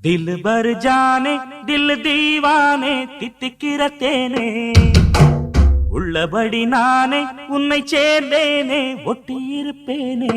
दिल भर जाने दिल दीवाने தித்திக்கிற தேனே உள்ளபடி நானே உன்னை சேர்ந்தேனே ஒட்டியிருப்பேனே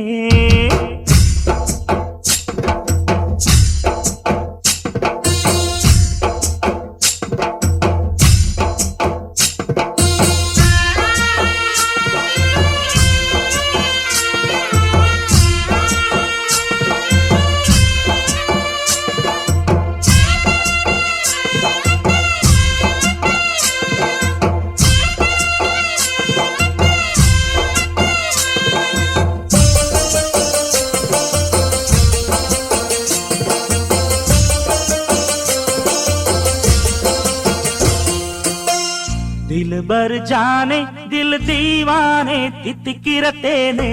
दिल भर जाने दिल दीवाने தித்திக்கிற தேனே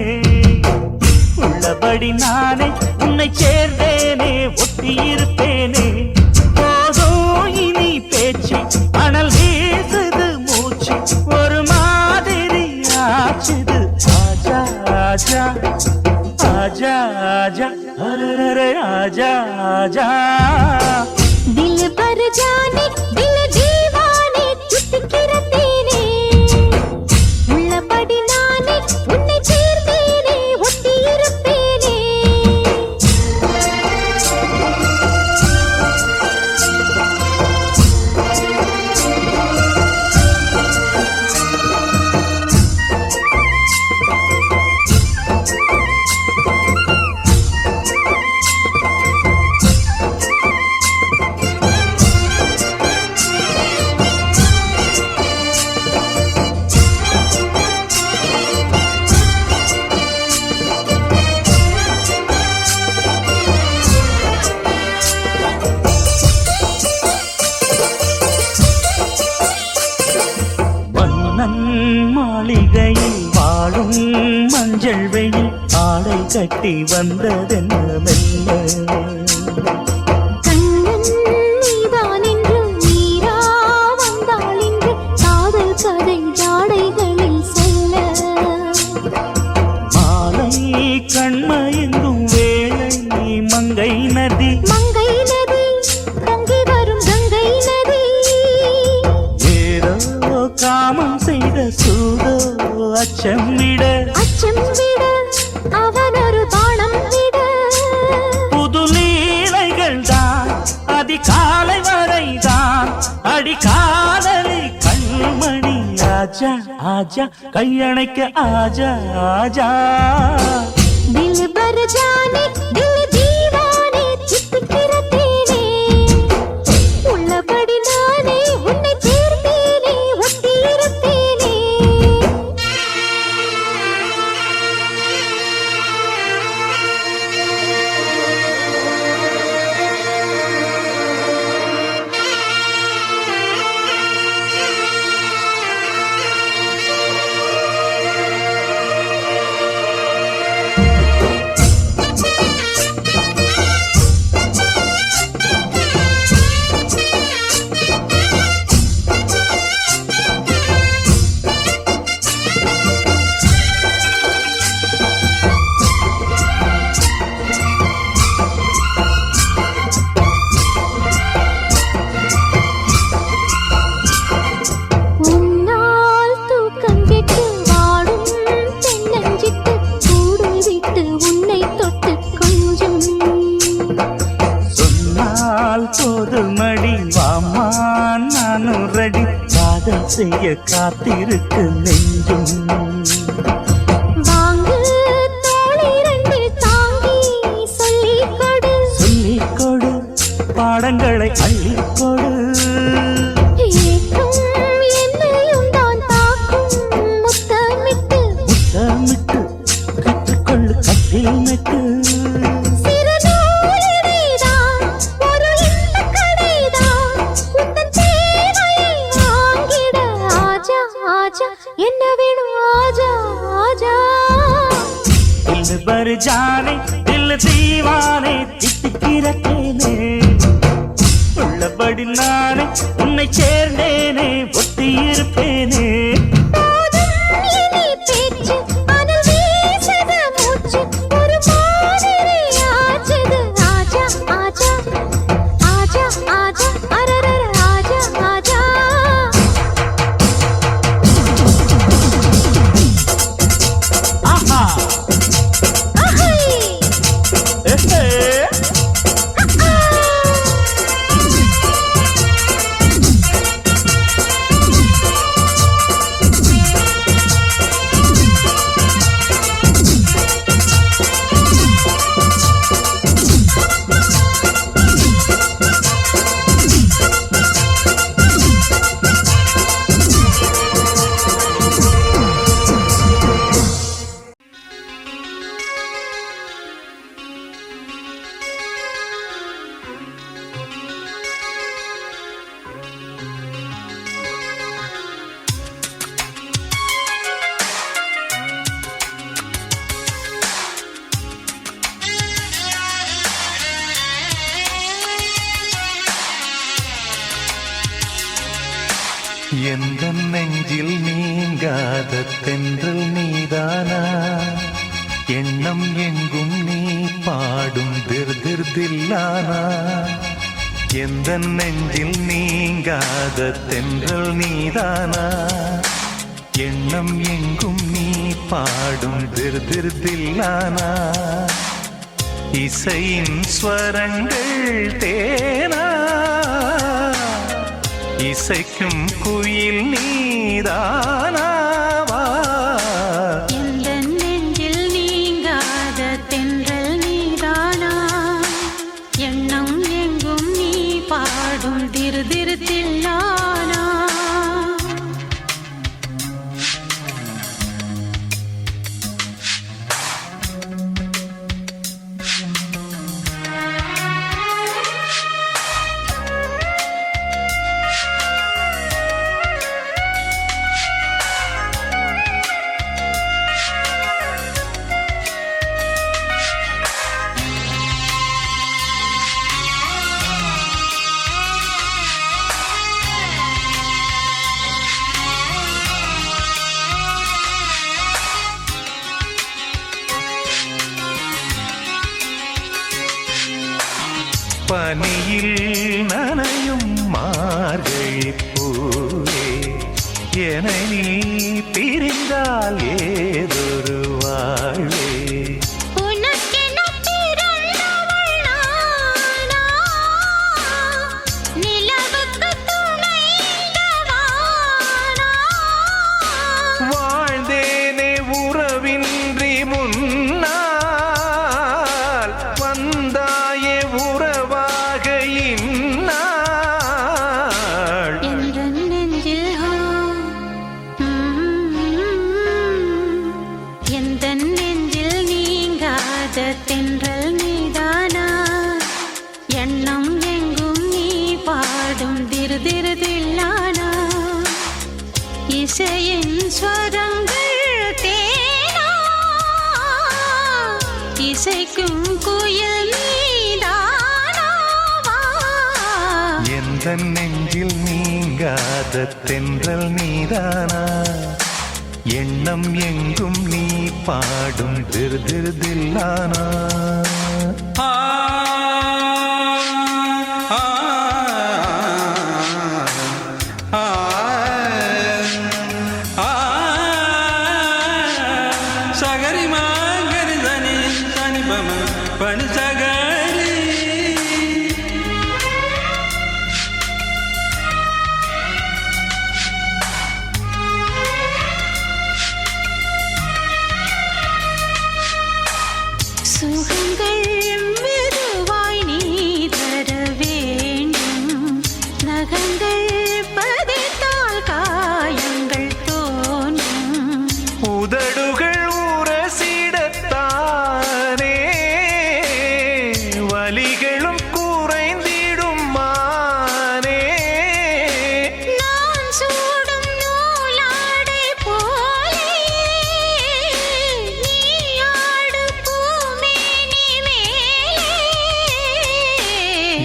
உள்ளபடி நானே உன்னை சேர்ந்தேனே ஒட்டியிருப்பேனே போதும் இனி பேச்சு அனல் வீசுது மூச்சு ஒரு மாதிரி ஆச்சுது ஆஜா ஆஜா ஆஜா ஆஜா அரரே ஆஜா ஆஜா दिल भर जाने दिल दीवाने தித்திக்கிற தேனே உள்ளபடி நானே உன்னை சேர்ந்தேனே ஒட்டியிருப்பேனே மாளிகையில் வாழும் மஞ்சள் வெயில் ஆடை கட்டி வந்ததென்ன மெல்ல கண்ணன் நீதான் என்று நீரா வந்தாள் என்று காதல் கதை ஜாடைகளில் சொல்ல மாலை கண்மயங்கும் வேளை மங்கை நதி மங்கை நதி பொங்கி வரும் கங்கை நதி ஏதோ காமம் செய்த சூதோ அச்சம் விட அவன் ஒரு பானம் விட புது லீலைகள் தான் அதிகாலை வரைதான் அடிக்காதலி கண்மணி ஆஜா ஆஜா கையணைக்க ஆஜா ஆஜா दिल भर जाने दिल दीवाने தித்திக்கிற தேனே உள்ளபடி நானே உன்னை சேர்ந்தேனே ஒட்டியிருப்பேனே உன்னால் தூக்கம் கெட்டு வாடும் தென்னஞ்சிட்டு கூடு விட்டு உன்னை தொட்டு கொஞ்சம் சொன்னால் போதுமடி வாமா நானும் ரெடி காதல் செய்ய காத்திருக்கு நெஞ்சும் வாங்கு தோளை ரெண்டு தாங்கி சொல்லிக் கொடு சொல்லிக் கொடு பாடங்களை அள்ளிக் கொடு ஏக்கம் என்னையும் தான் தாக்கும் முத்தமிட்டு முத்தமிட்டு கற்றுக்கொள்ளு கட்டில் நட்டு சிறு நூலினைதான் ஒரு இன்பக் கடைதான் உந்தன் தேவையை வாங்கிட ஆஜா ஆஜா என்ன வேணும் ஆஜா ஆஜா दिल भर जाने दिल दीवाने தித்திக்கிற தேனே உள்ளபடி நானே உன்னை சேர்ந்தேனே ஒட்டியிருப்பேனே போதும் இனி பேச்சு அனல் வீசுது மூச்சு ஒரு எந்த நெஞ்சில் நீங்காத தென்றல் நீதானா எண்ணம் எங்கும் நீ பாடும் திர்திர்தில்லானா எந்த நெஞ்சில் நீங்காத தென்றல் நீதானா எண்ணம் எங்கும் நீ பாடும் திர்திர்தில்லானா இசையின் ஸ்வரங்கள் தேனா இசைக்கும் குயில் நீதானாவா எந்த நெஞ்சில் நீங்காத தென்றல் நீதானா எண்ணம் எங்கும் நீ பாடும் திரு திரு தில்லானா பனியில் நனையும் மார்கழி பூவே என நீ பிரிந்தால் ஏதொரு வாழ்வே உனக்கென பிறந்தவள் நானா நிலவுக்கு துணைந்தவானா வாழ்ந்தேனே உறவின்றி முன்னால் வந்தாயே உறவாக இந்நாள் எந்த நெஞ்சில் எந்த நெஞ்சில் நீங்காத தென்றல் நீதானா எண்ணம் எங்கும் நீ பாடும் திரு திரு தில்லானா இசையின் ஸ்வரங்கள் தேனா இசைக்கும் குயில் நீதானாவா எந்த நெஞ்சில் நீங்காத தென்றல் நீதானா எண்ணம் எங்கும் நீ பாடும் திருதிருதில்லானா ஆ, ஆ, ஆ, ஆ, சகரி மாகரி தனி தனி பம பனி சகரி சுகங்கள் மெதுவாய் நீ தர வேண்டும் நகங்கள் பதித்தால் காயங்கள் தோன்றும் உதடுகள் உரசிடத்தானே வலிகளும் குறைந்திடும் மானே நான் சூடும் நூலாடை போலே நீ ஆடு பூமேனி மேலே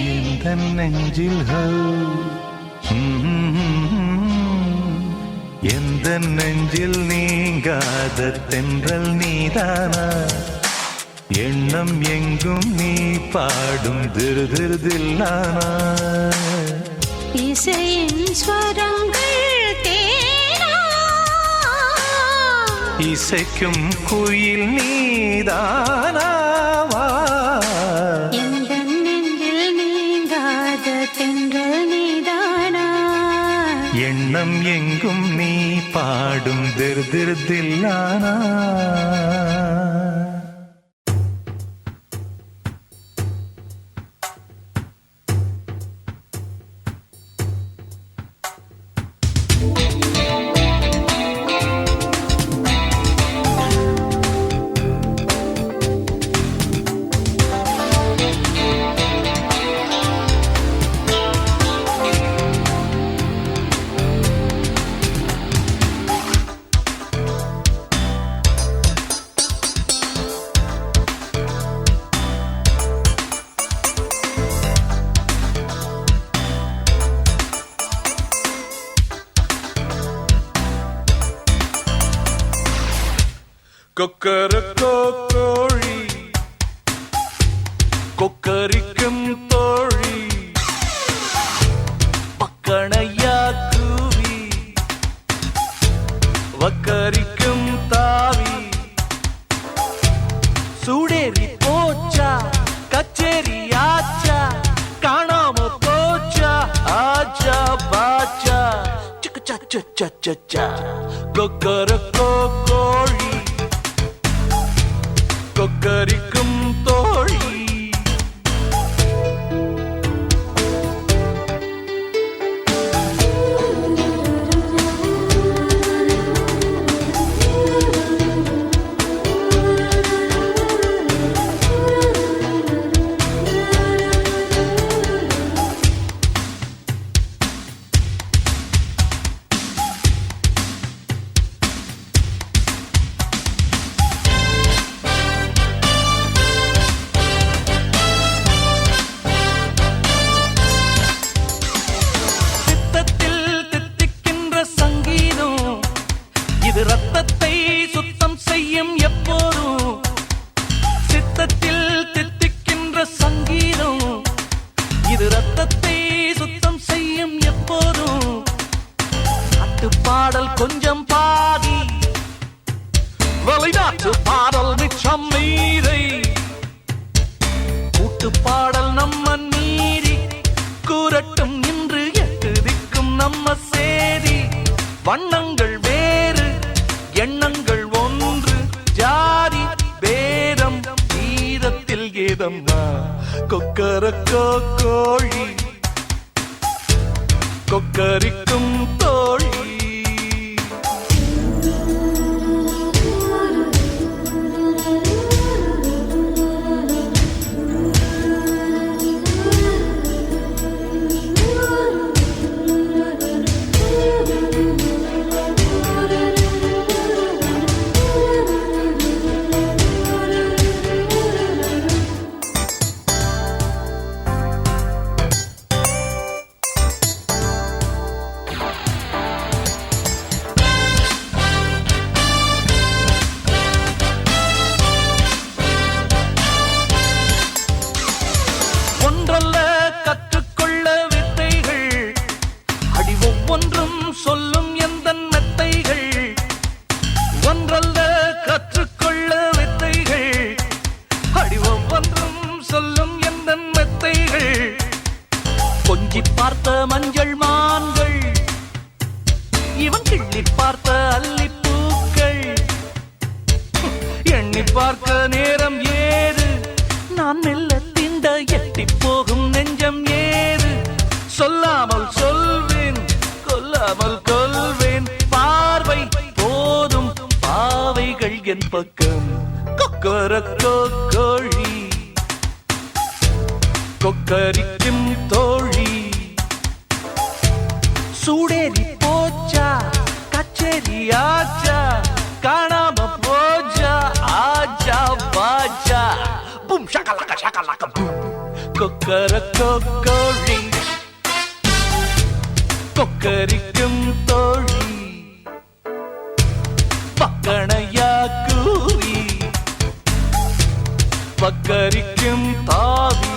எந்த நெஞ்சில் எந்த நெஞ்சில் நீங்காத தென்றல் நீதானா எண்ணம் எங்கும் நீ பாடும் திருதிருதில்லானா இசையின் ஸ்வரங்கள் தேனா இசைக்கும் குயில் நீதானாவா எந்த நெஞ்சில் நீங்காத தென்றல் நீதானா எண்ணம் எங்கும் நீ பாடும் திருதிருதில்லானா கொக்கரக்கோ கோழி கொக்கரிக்கும் தோழி பக்கணையா கூவி வக்கரிக்கும் தாவி சூடேறி போச்சா கச்சேரி ஆச்சா காணாம போச்சா ஆச்சா பாச்சா சிக்கச்சா சச்சா சச்சா கொக்கரக்கோ கோழி கொக்கரிக்கும் தோழி இது ரத்தத்தை சுத்தம் செய்யும் எப்போதும் சித்தத்தில் தித்திக்கின்ற சங்கீதம் இது ரத்தத்தை சுத்தம் செய்யும் எப்போதும் நாட்டு பாடல் கொஞ்சம் பாதி வெளிநாட்டு பாடல் மிச்சம் மீறை கூட்டு பாடல் நம்ம நீதி கூறட்டும் இன்று எட்டு திக்கும் நம்ம சேதி வண்ணங்கள் வேறு எண்ணங்கள் ஒன்று ஜாதி பேதம் கீதத்தில் ஏதம்மா கொக்கரக்கோ கோழி கொக்கரிக்கும் தோழி ஒன்றல்ல கற்றுக்கொள்ள வித்தைகள் அடி ஒவ்வொன்றும் சொல்லும் எந்த மெத்தைகள் ஒன்றல்ல கற்றுக்கொள்ள வித்தைகள் அடி ஒவ்வொன்றும் சொல்லும் எந்த மெத்தைகள் கொஞ்சி பார்த்த மஞ்சள் மான்கள் இவன் கிள்ளி பார்த்த அல்லிப்பூக்கள் எண்ணி பார்க்க நேரம் ஏது நான் மெல்ல எட்டி போகும் நெஞ்சம் ஏறு சொல்லாமல் சொல்வேன் கொல்லாமல் கொல்வேன் பார்வை போதும் பாவைகள் என் பக்கம் கொக்கரக்கோ கோழி கொக்கரிக்கும் தோழி சூடேறி போச்சா கச்சேரி ஆச்சா காணாம போச்சா ஆச்சா பாச்சா பூம் ஷகலக ஷகலக பூம் கொக்கரக்கோ கோழி கொக்கரிக்கும் தோழி பக்கணையா கூவி பக்கரிக்கும் தாவி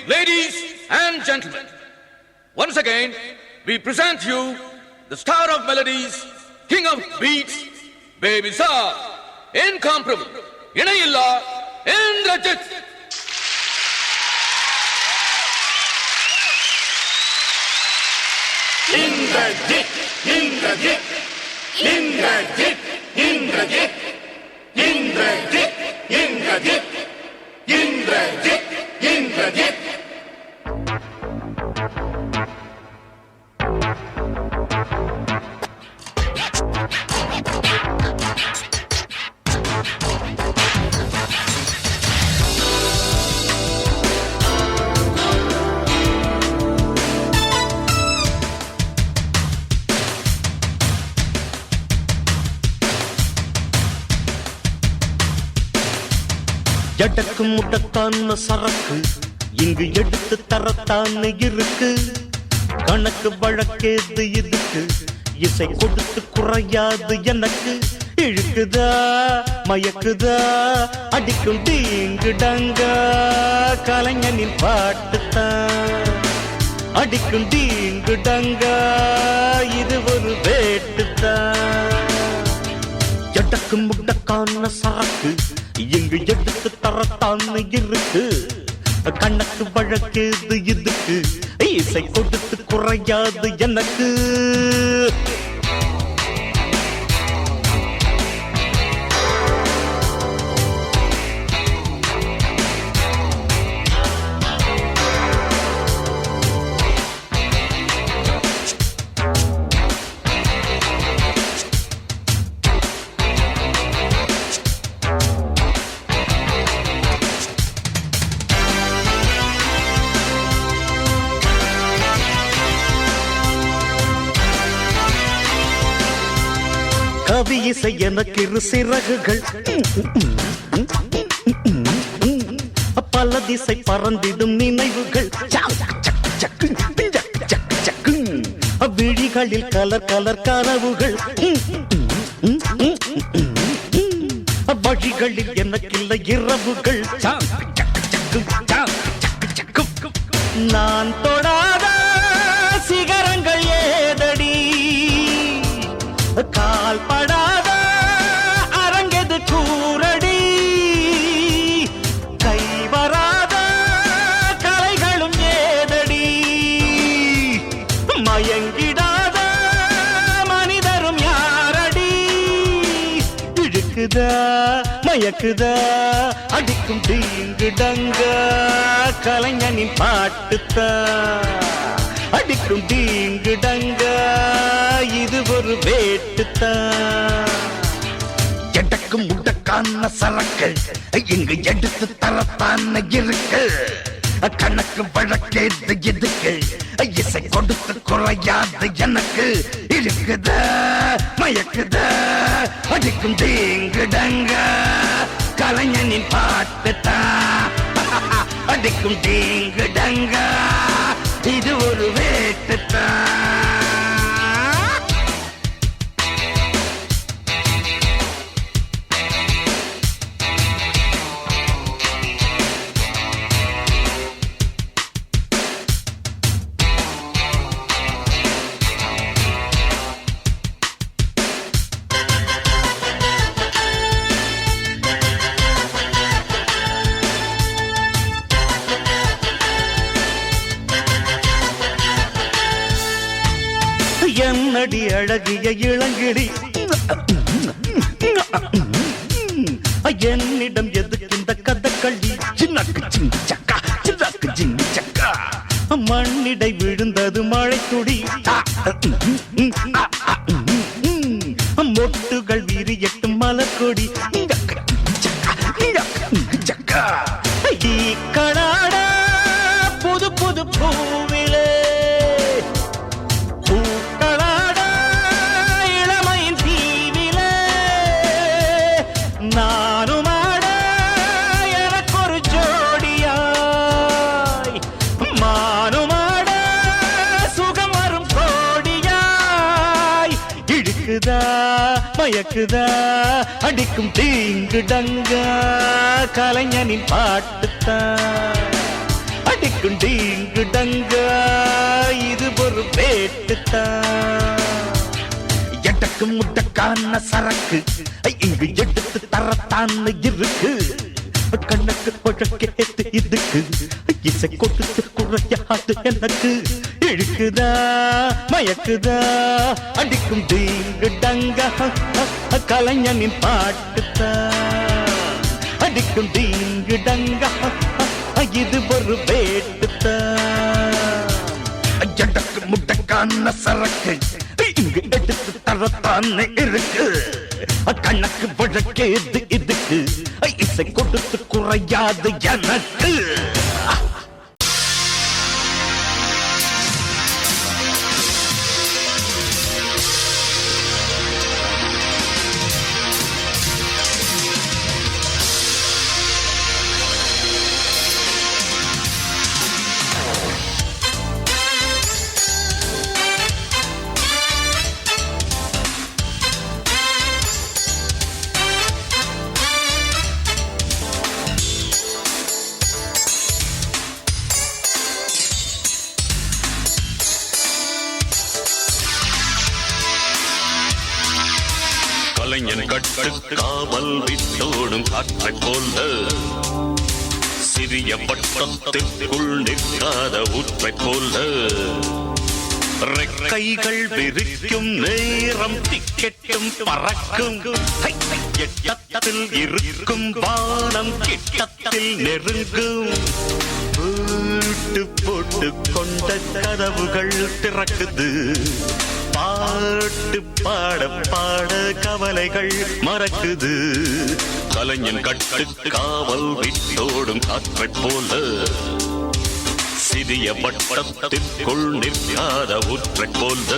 Ladies and gentlemen, once again we present you the star of melodies, king of beats, Baby Sir, incomparable, Inayilla, Indrajit. Indrajit, Indrajit, Indrajit, Indrajit. Indrajit Indrajit Indrajit Indrajit எடக்கு முடக்கான சரக்கு இங்கு எடுத்து தரத்தான இருக்கு கணக்கு வழக்கேது இதுக்கு இசை கொடுத்து குறையாது எனக்கு இழுக்குதா மயக்குதா அடிக்கும் டீங்கு டங்கா கலைஞனின் பாட்டுத்தான் அடிக்கும் டீங்கு டங்கா இது ஒரு வேட்டுத்தான் எடக்கு முடக்கான சரக்கு இங்கு எடுத்து தரத்தான் இருக்கு கணக்கு வழக்கேது இதுக்கு இசை கொடுத்து குறையாது எனக்கு கவி இசை எனக்கு இரு சிறகுகள் பல திசை பறந்திடும் நினைவுகள் விழிகளில் கலர் கலர் கனவுகள் வழிகளில் எனக்கில்லை இரவுகள் நான் தொடாத சிகரங்கள் ஏதடி கால் படாத அரங்கெது கூரடி கை வராத கலைகளும் ஏதடி மயங்கிடாத மனிதரும் யாரடி இழுக்குதா மயக்குதா அடிக்கும் தீங்கு டங்க கலைஞனின் பாட்டுத்தான் அடிக்கும் தீங்கு டங்க இது ஒரு வேட்டுத்தான் எடக்கு முடக்கான சரக்கு இங்கு எடுத்து தரத்தான இருக்கு கணக்கு வழக்கேது எதுக்கு இசை கொடுத்து குறையாது எனக்கு இருக்குதா மயக்குதா அடிக்கும் தீங்கு டங்க கலைஞனின் பாட்டுத்தான் அடிக்கும் தீங்கு டங்க இது ஒரு வேட்டுத்தான் என்னடி அழகிய இளங்கிடி என்னிடம் எதுக்கு இந்த கதகளி சின்னக்கு சின்ன சக்கா சின்னக்கு சின்ன சக்கா மண்ணிடை விழுந்தது மழை துளி மொட்டுகள் விரியட்டு மலர்கொடி சக்கா கடாட புது புது பூவிலே நானுமாட எனக்கொரு ஜோடியாய் மானுமாட சுகம் வரும் கோடியாய் இழுக்குதா மயக்குதா அடிக்கும் தீங்கு டங்கா கலைஞனின் பாட்டுத்தான் அடிக்கும் தீங்கு டங்கா இது ஒரு வேட்டுத்தான் எடக்கு முடக்கான சரக்கு இங்கு எடுத்து தரத்தான் இருக்கு கணக்கு பழக்கேத்து இதுக்கு இசை கொடுத்து குறையாது எனக்கு இழுக்குதா மயக்குதா அடிக்கும் தீங்கு டங்கா கலைஞனின் பாட்டுத்தான் அடிக்கும் தீங்கு டங்கா இது ஒரு வேட்டுத்தான் ஜடக்கு முட்டக்கான சரக்கு இங்கு எடுத்து தரத்தானே இருக்கு கணக்கு வழக்கு இதுக்கு இசை கொடுத்து குறையாது எனக்கு கலைஞன் கட்டுக்காமல் விட்டோடும் காற்றைப் போல சிறிய வட்டத்திற்குள் நிற்காத ஊற்றைப் போல கைகள் விரிக்கும் நேரம் டிக்கெட்டும் பறக்கும் எட்டத்தில் இருக்கும் வானம் கிட்டத்தில் நெருங்கும் வீட்டு போட்டு கொண்ட கதவுகள் திறக்குது பாட்டு பாட பாட கவலைகள் மறக்குது கலைஞன் கட்டு காவல் விட்டோடும் காற்றைப் போல சிறிய வட்டத்திற்குள் நிற்காத ஊற்றைப் போல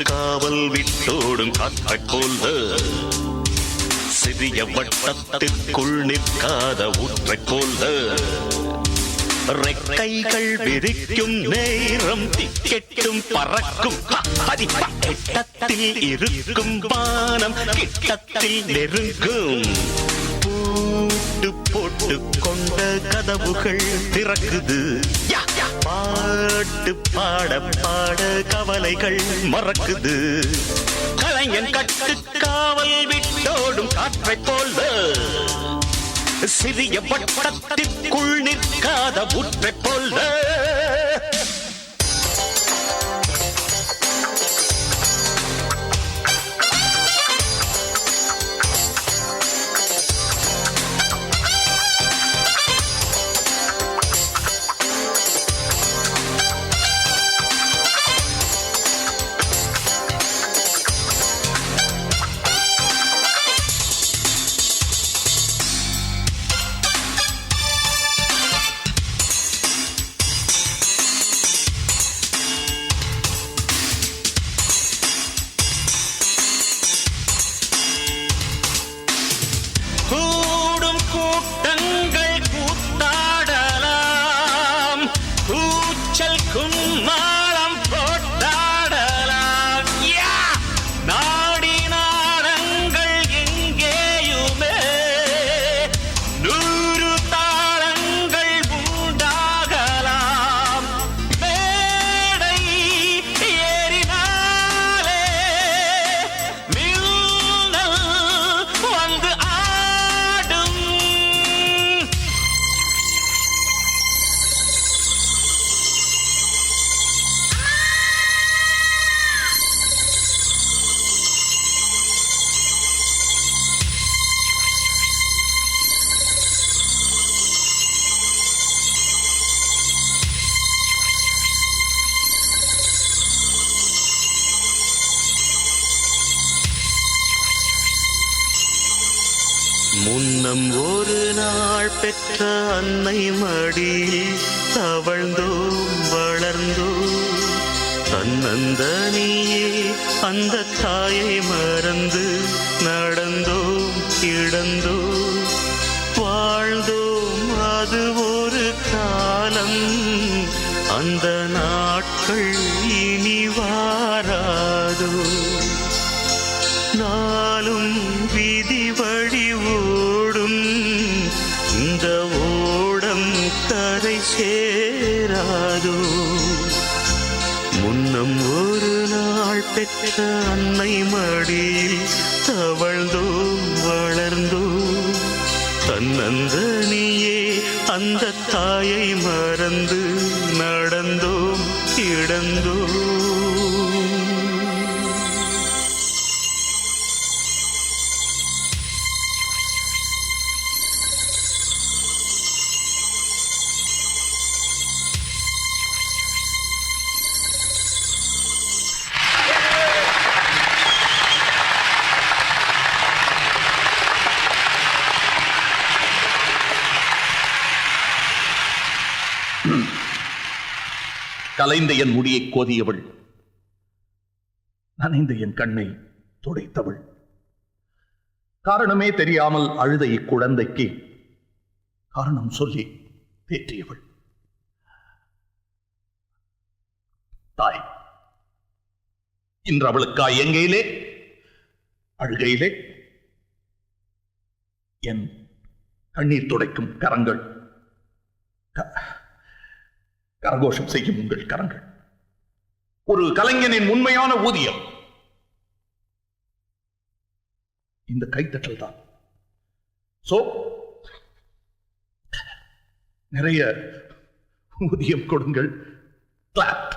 காவல் விட்டோடும் காற்றைப் போல சிறிய வட்டத்திற்குள் நிற்காத ஊற்றைப் போல கைகள் விரிக்கும் நேரம் டிக்கெட்டும் பறக்கும் கிட்டத்தில் இருக்கும் வானம் கிட்டத்தில் நெருங்கும் பூட்டு போட்டு கொண்ட கதவுகள் திறக்குது பாட்டு பாட பாட கவலைகள் மறக்குது கலைஞன் கட்டு காவல் விட்டோடும் காற்றைப் போல சிறிய வட்டத்திற்குள் நிற்காத ஊற்றைப் போல நாள் பெற்ற அன்னை மடியில் தவழ்ந்தோம் வளர்ந்தோம் தன்னந்தனியே அந்த தாயை மறந்து நடந்தோம் கிடந்தோம் வாழ்ந்தோம் அது ஒரு காலம் அந்த நாட்கள் இனி வாராதோ நாளும் விதி வழி ஓடும் இந்த ஓடம் கரை சேராதோ முன்னம் ஒரு நாள் பெற்ற அன்னை மடியில் தவழ்ந்தோம் வளர்ந்தோம் தன்னந்தனியே அந்த தாயை மறந்து நடந்தோம் கிடந்தோம் கலைந்த என் முடியை கோதியவள், நனைந்த என் கண்ணை துடைத்தவள், காரணமே தெரியாமல் அழுத இக்குழந்தைக்கு காரணம் சொல்லி தேற்றியவள். தாய், இன்று அவளுக்காய் எங்கையிலே அழுகையிலே என் கண்ணீர் துடைக்கும் கரங்கள், கரகோஷம் செய்யும் உங்கள் கரங்கள். ஒரு கலைஞனின் உண்மையான ஊதியம் இந்த கைத்தட்டல் தான். சோ நிறைய ஊதியம் கொடுங்கள். கிளாப்.